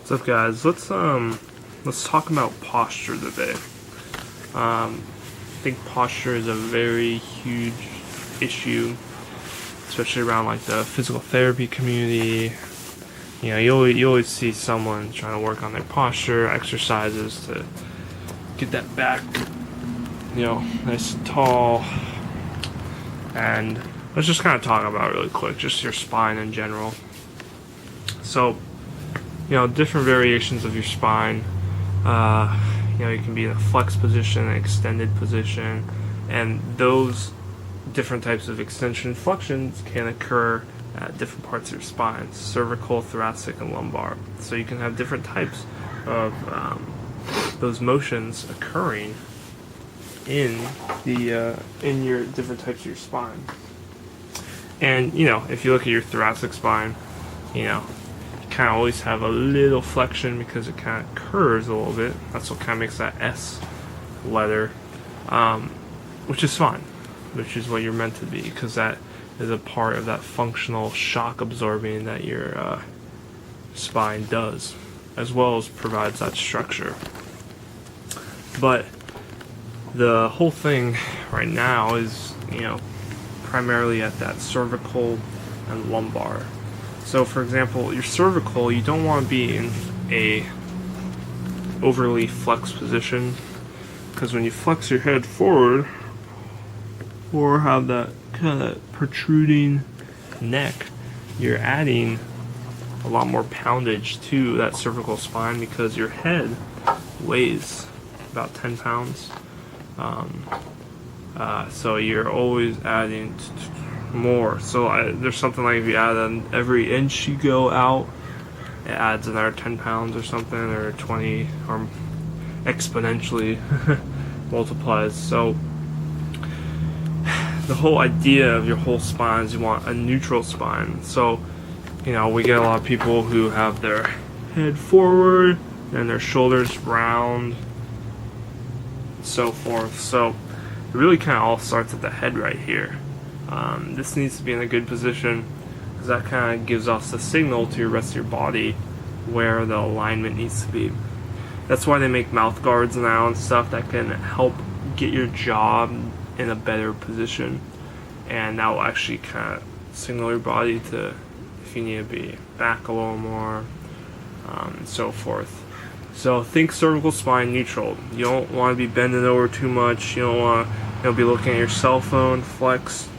What's up, guys? Let's talk about posture today. I think posture is a very huge issue, especially around like the physical therapy community. You know, you always see someone trying to work on their posture, exercises to get that back, nice and tall. And let's just kind of talk about it really quick, just your spine in general. So, different variations of your spine. You can be in a flex position, an extended position, and those different types of extension flexions can occur at different parts of your spine: cervical, thoracic, and lumbar. So you can have different types of those motions occurring in your different types of your spine. And if you look at your thoracic spine, kind of always have a little flexion because it kind of curves a little bit. That's what kind of makes that S letter, which is fine, which is what you're meant to be, because that is a part of that functional shock absorbing that your spine does, as well as provides that structure. But the whole thing right now is, primarily at that cervical and lumbar. So, for example, your cervical, you don't want to be in a overly flexed position, because when you flex your head forward or have that kind of protruding neck, you're adding a lot more poundage to that cervical spine because your head weighs about 10 pounds. So you're always adding more. So there's something like if you add every inch you go out, it adds another 10 pounds or something, or 20, or exponentially multiplies. So the whole idea of your whole spine is you want a neutral spine. So we get a lot of people who have their head forward and their shoulders round, and so forth. So it really kind of all starts at the head right here. This needs to be in a good position, because that kind of gives us a signal to the rest of your body where the alignment needs to be. That's why they make mouth guards now and stuff that can help get your jaw in a better position, and that will actually kind of signal your body to, if you need to be back a little more, and so forth. So think cervical spine neutral. You don't want to be bending over too much. You don't want to be looking at your cell phone, flex.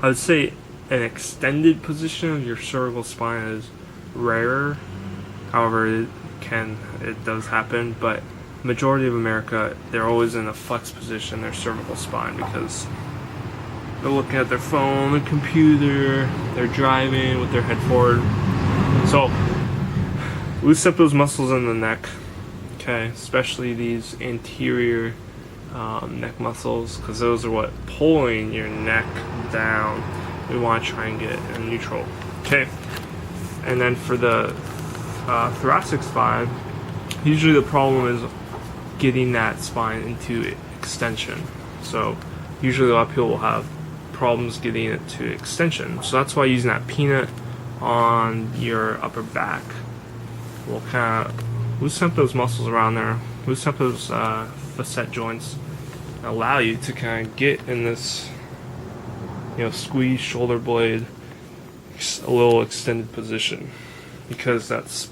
I would say an extended position of your cervical spine is rarer. However, it does happen, but majority of America, they're always in a flex position, their cervical spine, because they're looking at their phone, the computer, they're driving with their head forward. So loosen up those muscles in the neck, okay, especially these anterior neck muscles, because those are what pulling your neck down. We want to try and get it in neutral, okay. And then for the thoracic spine, usually the problem is getting that spine into extension. So usually a lot of people will have problems getting it to extension. So that's why using that peanut on your upper back will kind of loosen up those muscles around there, loosen up those facet joints, and allow you to kind of get in this, squeeze shoulder blade, a little extended position, because that's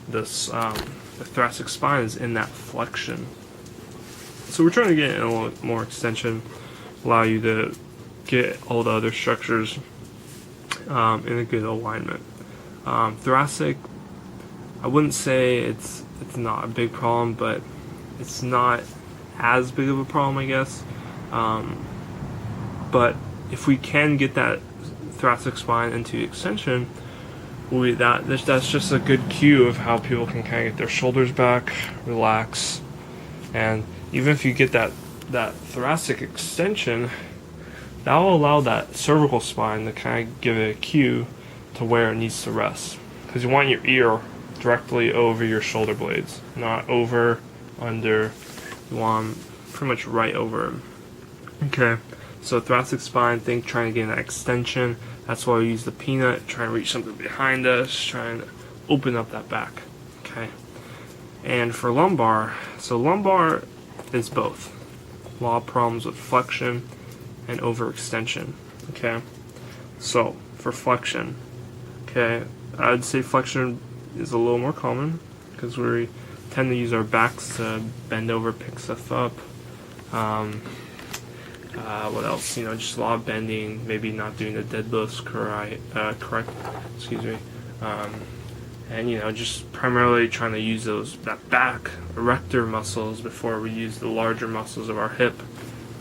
this the thoracic spine is in that flexion. So we're trying to get in a little more extension, allow you to get all the other structures in a good alignment. Thoracic, I wouldn't say it's not a big problem, but it's not as big of a problem, I guess. But if we can get that thoracic spine into extension, that's just a good cue of how people can kind of get their shoulders back, relax, and even if you get that thoracic extension, that will allow that cervical spine to kind of give it a cue to where it needs to rest, because you want your ear directly over your shoulder blades, not over, under. You want them pretty much right over them. Okay, so thoracic spine, think trying to get an extension. That's why we use the peanut, trying to reach something behind us, trying to open up that back. Okay. And for lumbar, so lumbar is both. A lot of problems with flexion and overextension. Okay. So for flexion, okay, I'd say flexion is a little more common because we tend to use our backs to bend over, pick stuff up. What else? You know, just a lot of bending, maybe not doing the deadlifts correct. Excuse me. And you know, just primarily trying to use that back erector muscles before we use the larger muscles of our hip,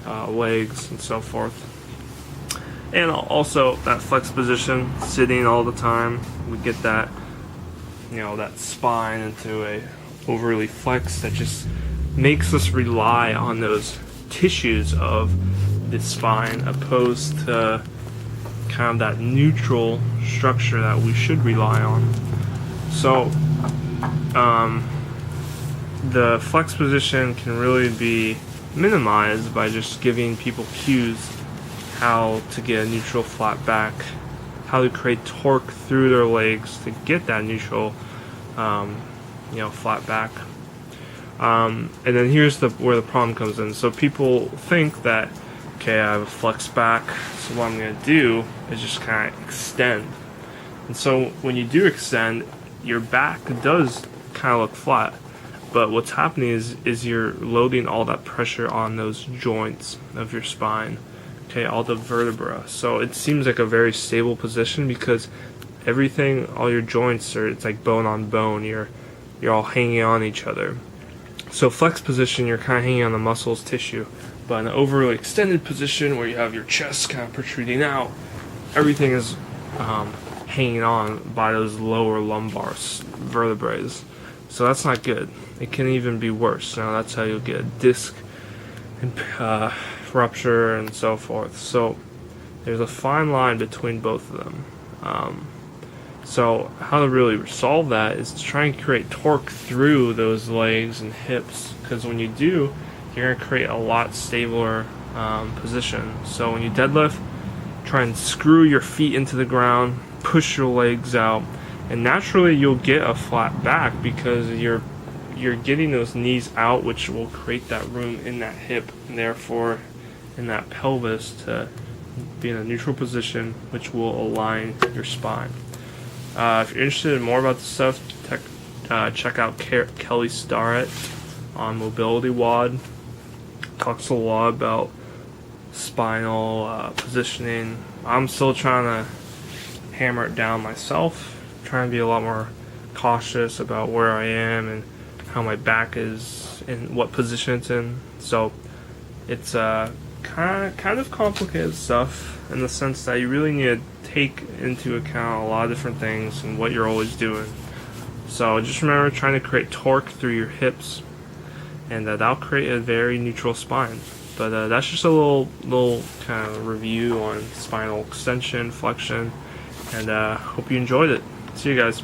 legs, and so forth. And also that flex position, sitting all the time, we get that, you know, that spine into a overly flexed that just makes us rely on those tissues of the spine opposed to kind of that neutral structure that we should rely on. So the flex position can really be minimized by just giving people cues how to get a neutral flat back, how to create torque through their legs to get that neutral flat back. And then here's where the problem comes in. So people think that, okay, I have a flex back, so what I'm going to do is just kind of extend. And so when you do extend, your back does kind of look flat, but what's happening is you're loading all that pressure on those joints of your spine, okay, all the vertebra. So it seems like a very stable position because everything, all your joints it's like bone on bone. You're all hanging on each other. So flex position, you're kind of hanging on the muscles, tissue. But in an overly extended position where you have your chest kind of protruding out, everything is hanging on by those lower lumbar vertebrae. So that's not good. It can even be worse. Now that's how you'll get a disc and rupture and so forth. So there's a fine line between both of them. So how to really resolve that is to try and create torque through those legs and hips, because when you do, you're going to create a lot stabler position. So when you deadlift, try and screw your feet into the ground, push your legs out, and naturally you'll get a flat back because you're getting those knees out, which will create that room in that hip and therefore in that pelvis to be in a neutral position, which will align your spine. If you're interested in more about this stuff, check out Kelly Starrett on Mobility WOD. Talks a lot about spinal positioning. I'm still trying to hammer it down myself, trying to be a lot more cautious about where I am and how my back is and what position it's in. So it's kind of complicated stuff in the sense that you really need to take into account a lot of different things and what you're always doing. So just remember trying to create torque through your hips, and that'll create a very neutral spine. But that's just a little kind of review on spinal extension, flexion, and hope you enjoyed it. See you guys.